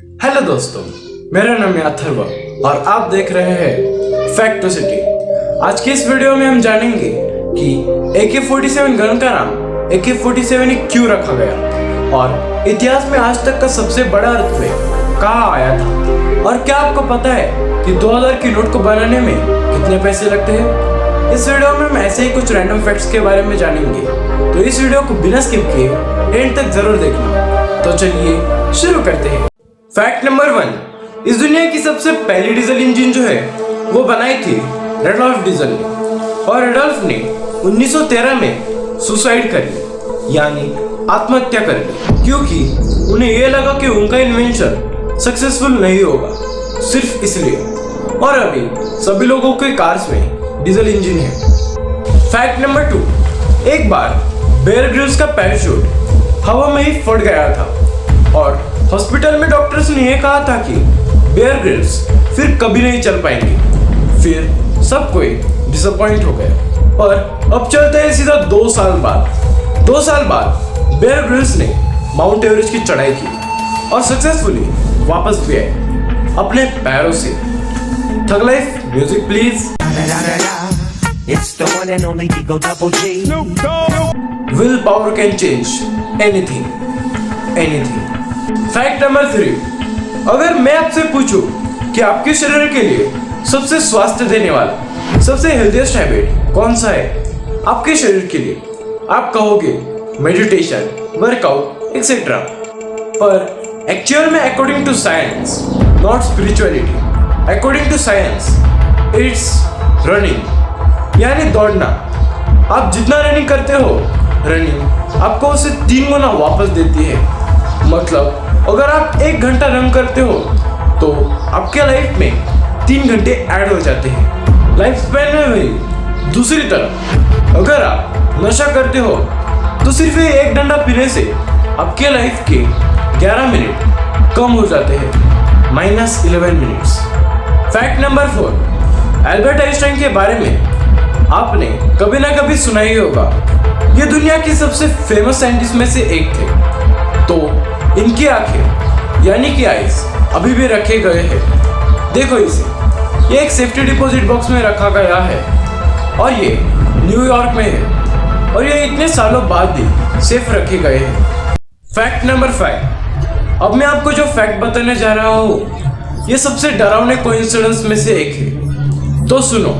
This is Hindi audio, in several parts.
हेलो दोस्तों, मेरा नाम है अथर्व और आप देख रहे हैं फैक्टोसिटी। आज की इस वीडियो में हम जानेंगे कि AK-47 गन का नाम AK-47 क्यों रखा गया और इतिहास में आज तक का सबसे बड़ा अर्थक्वेक कहाँ आया था और क्या आपको पता है कि 2000 की नोट को बनाने में कितने पैसे लगते हैं। इस वीडियो में हम ऐसे ही कुछ रैंडम फैक्ट्स के बारे में जानेंगे, तो इस वीडियो को बिना स्किप किए एंड तक जरूर देखना। तो चलिए शुरू करते हैं। फैक्ट नंबर 1, इस दुनिया की सबसे पहली डीजल इंजन जो है वो बनाई थी रेडोल्फ डीजल ने, और रेडोल्फ ने 1913 में सुसाइड कर ली, यानी आत्महत्या कर ली, क्योंकि उन्हें यह लगा कि उनका इन्वेंशन सक्सेसफुल नहीं होगा, सिर्फ इसलिए। और अभी सभी लोगों के कार्स में डीजल इंजन है। फैक्ट नंबर 2, एक बार बेयर ग्रिल्स का पैराशूट हवा में ही फट गया था और हॉस्पिटल में डॉक्टर्स ने यह कहा था कि बेयर ग्रिल्स फिर कभी नहीं चल पाएंगे। फिर सब कोई डिसअपॉइंट हो गया और अब चलते हैं सीधा 2 साल बाद। 2 साल बाद बेयर ग्रिल्स ने माउंट एवरेस्ट की चढ़ाई की और सक्सेसफुली वापस भी आए अपने पैरों से। थग life music please. It's the one and only Digo Double G. Will power can change anything, anything. Fact number 3, अगर मैं आपसे पूछूं कि आपके शरीर के लिए सबसे स्वास्थ्य देने वाला सबसे हेल्दीएस्ट हैबिट कौन सा है आपके शरीर के लिए, आप कहोगे मेडिटेशन, वर्कआउट एक्सेट्रा। पर एक्चुअल में according to science, not spirituality, according to science it's running, यानी दौड़ना। आप जितना रनिंग करते हो, रनिंग आपको उसे 3 गुना वापस देती है। मतलब अगर आप 1 घंटा रन करते हो तो आपके लाइफ में 3 घंटे ऐड हो जाते हैं लाइफ स्पैन में भी। दूसरी तरफ अगर आप नशा करते हो तो सिर्फ 1 डंडा पीने से आपके लाइफ के 11 मिनट कम हो जाते हैं, -11 minutes. Fact number 4, Albert Einstein के बारे में आपने कभी ना कभी सुना ही होगा। ये दुनिया के सबसे फेमस साइंटिस्ट में से एक थे। तो इनकी आंखें यानी कि आइज अभी भी रखे गए हैं। देखो इसे, ये एक सेफ्टी डिपॉजिट बॉक्स में रखा गया है और ये न्यूयॉर्क में है और ये इतने सालों बाद भी सेफ रखे गए हैं। फैक्ट नंबर 5, अब मैं आपको जो फैक्ट बताने जा रहा हूँ ये सबसे डरावने कोइंसिडेंस में से एक है। तो सुनो,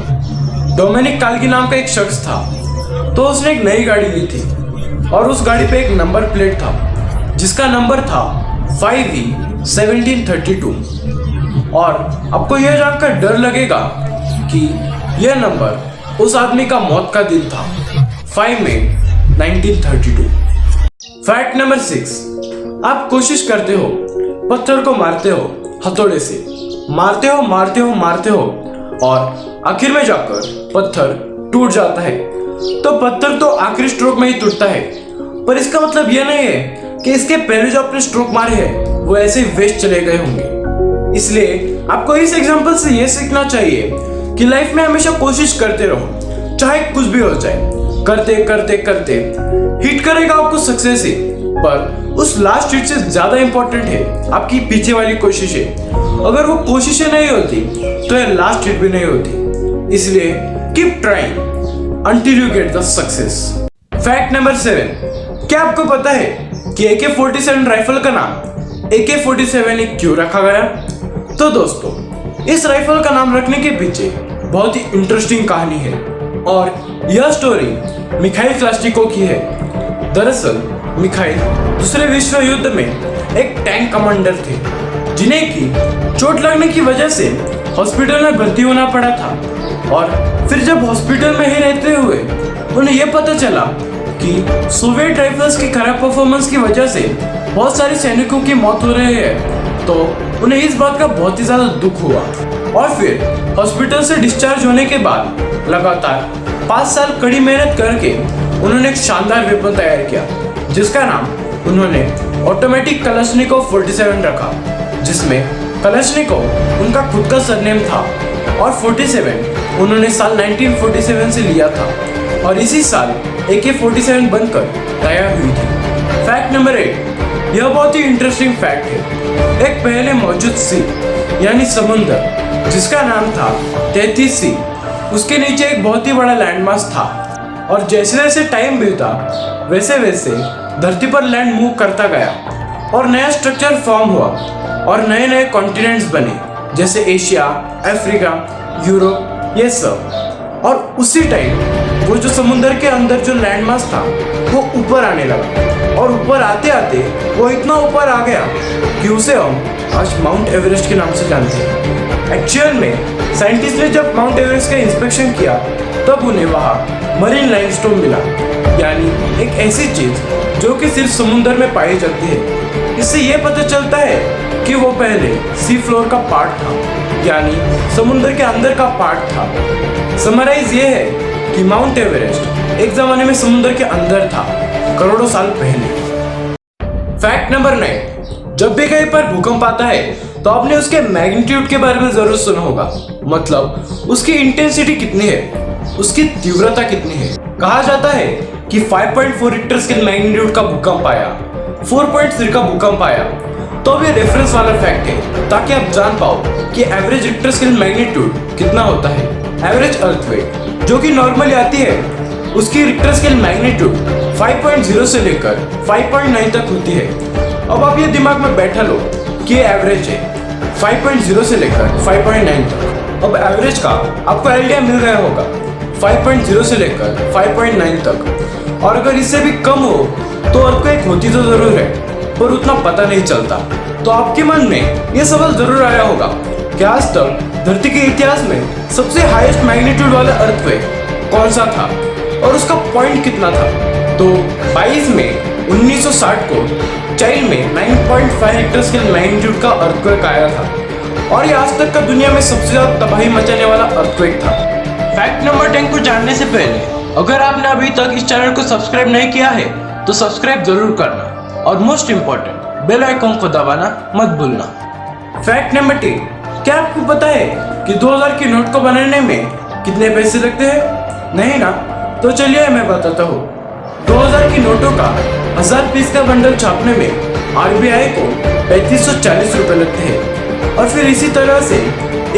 डोमिनिक काल्की नाम का एक शख्स था। तो उसने एक नई गाड़ी ली थी और उस गाड़ी पे एक नंबर प्लेट था जिसका नंबर था 5E1732। और आपको यह जानकर डर लगेगा कि यह नंबर उस आदमी का मौत का दिन था, 5 मई 1932। फैक्ट नंबर 6, आप कोशिश करते हो, पत्थर को मारते हो हथौड़े से, मारते हो और आखिर में जाकर पत्थर टूट जाता है। तो पत्थर तो आखिरी स्ट्रोक में ही टूटता है, पर इसका मतलब यह नहीं है कि इसके पहले जो आपने स्ट्रोक मारे हैं वो ऐसे ही वेस्ट चले गए होंगे। इसलिए आपको इस एग्जांपल से ये सीखना चाहिए कि लाइफ में हमेशा कोशिश करते रहो, चाहे कुछ भी हो जाए। करते करते करते हिट करेगा आपको सक्सेस ही, पर उस लास्ट हिट से ज्यादा इंपॉर्टेंट है आपकी पीछे वाली कोशिशें। अगर वो कोशिशें नहीं होती तो ये लास्ट हिट भी नहीं होती। इसलिए keep trying until you get the success. Fact number 7, क्या आपको पता है कि AK-47 राइफल का नाम AK-47 क्यों रखा गया? तो दोस्तों, इस राइफल का नाम रखने के पीछे बहुत ही इंटरेस्टिंग कहानी है और यह स्टोरी मिखाइल क्लाश्निकोव की है। दरअसल मिखाइल दूसरे विश्व युद्ध में एक टैंक कमांडर थे जिन्हें की चोट लगने की वजह से हॉस्पिटल में भर्ती होना पड़ा था। और फिर जब हॉस्पिटल में ही रहते हुए उन्हें यह पता चला कि सोवियत राइफल्स की खराब परफॉर्मेंस की वजह से बहुत सारे सैनिकों की मौत हो रही है, तो उन्हें इस बात का बहुत ही ज्यादा दुख हुआ। और फिर हॉस्पिटल से डिस्चार्ज होने के बाद लगातार 5 साल कड़ी मेहनत करके उन्होंने एक शानदार वेपन तैयार किया जिसका नाम उन्होंने ऑटोमेटिक कलाश्निकोव 47 रखा, जिसमें कलाश्निकोव उनका खुद का सरनेम था और 47 उन्होंने साल 1947 से लिया था और इसी साल AK-47 बनकर तैयार हुई थी। फैक्ट नंबर 8, यह बहुत ही इंटरेस्टिंग फैक्ट है। एक पहले मौजूद सी यानी समुंदर जिसका नाम था 33 सी, उसके नीचे एक बहुत ही बड़ा लैंडमास था। और जैसे जैसे टाइम बीता वैसे वैसे धरती पर लैंड मूव करता गया और नया स्ट्रक्चर फॉर्म हुआ और नए नए कॉन्टिनेंट्स बने, जैसे एशिया, अफ्रीका, यूरोप, ये सब। और उसी टाइम वो जो समुंदर के अंदर जो लैंडमास था वो ऊपर आने लगा और ऊपर आते आते वो इतना ऊपर आ गया कि उसे हम आज माउंट एवरेस्ट के नाम से जानते हैं। एक्चुअल में साइंटिस्ट ने जब माउंट एवरेस्ट का इंस्पेक्शन किया तब उन्हें वहाँ मरीन लाइमस्टोन मिला, यानी एक ऐसी चीज जो कि सिर्फ समुंदर में पाई जाती है। इससे ये पता चलता है कि वो पहले सी फ्लोर का पार्ट था, यानी समुंदर के अंदर का पार्ट था। समराइज ये है कि माउंट एवरेस्ट एक जमाने में समुंदर के अंदर था, करोड़ों साल पहले। फैक्ट नंबर 9, जब भी कहीं पर भूकंप आता है तो आपने उसके मैग्नीट्यूड के बारे में जरूर सुना होगा, मतलब उसकी इंटेंसिटी कितनी है, उसकी तीव्रता कितनी है। कहा जाता है कि 5.4 रिक्टर स्केल मैग्नीट्यूड का भूकंप आया, 4.3 का भूकंप आया। तो अब ये रेफरेंस वाला फैक्ट है ताकि आप जान पाओ कि एवरेज रिक्टर स्केल मैग्नीट्यूड कितना होता है। एवरेज अर्थक्वेक जो कि नॉर्मली आती है उसकी रिक्टर स्केल मैग्नीट्यूड 5.0 से लेकर 5.9 तक होती है। अब आप ये दिमाग में बैठा लो कि ये एवरेज है 5.0 से लेकर 5.9 तक। अब एवरेज का आपको आइडिया मिल गया होगा, 5.0 से लेकर 5.9 तक। और अगर इससे भी कम हो तो अर्थक्वेक होती तो जरूर है पर उतना पता नहीं चलता। तो आपके मन में ये सवाल जरूर आया होगा कि आज तक धरती के इतिहास में सबसे हाईएस्ट मैग्नीट्यूड वाला अर्थक्वेक कौन सा था और उसका पॉइंट कितना था। तो 22 मई 1960 को चाइल्ड में 9.5 रिक्टर स्केल मैग्नीट्यूड का अर्थक्वेक आया था और ये आज तक का दुनिया में सबसे ज्यादा तबाही मचाने वाला अर्थक्वेक था। फैक्ट नंबर 10 को जानने से पहले अगर आपने अभी तक इस चैनल को सब्सक्राइब नहीं किया है तो सब्सक्राइब जरूर करना और मोस्ट इंपॉर्टेंट बेल आइकन को दबाना मत भूलना। फैक्ट नंबर 10, क्या आपको पता है कि 2000 के नोट को बनाने में कितने पैसे लगते हैं? नहीं ना, तो चलिए मैं बताता हूँ। 2000 की नोटों का 1000 पीस का बंडल छापने में आरबीआई को 3540 रुपए लगते हैं और फिर इसी तरह से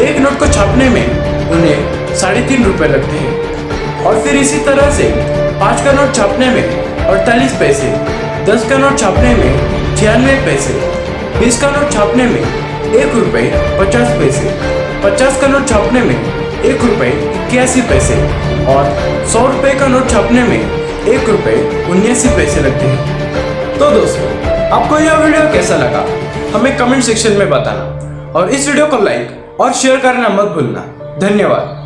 एक नोट को छापने में उन्हें 3.5 रुपए लगते हैं और फिर इसी तरह से 5 का नोट छापने में 48 पैसे, 10 का नोट छापने में 96 पैसे, 20 का नोट छापने में 1 रुपए 50 पैसे, 50 का नोट छापने में 1 रुपए 81 पैसे और 100 रुपए का नोट छापने में 1 रुपए 79 पैसे लगते हैं। तो दोस्तों, आपको यह वीडियो कैसा लगा हमें कमेंट सेक्शन में बताना और इस वीडियो को लाइक और शेयर करना मत भूलना। धन्यवाद।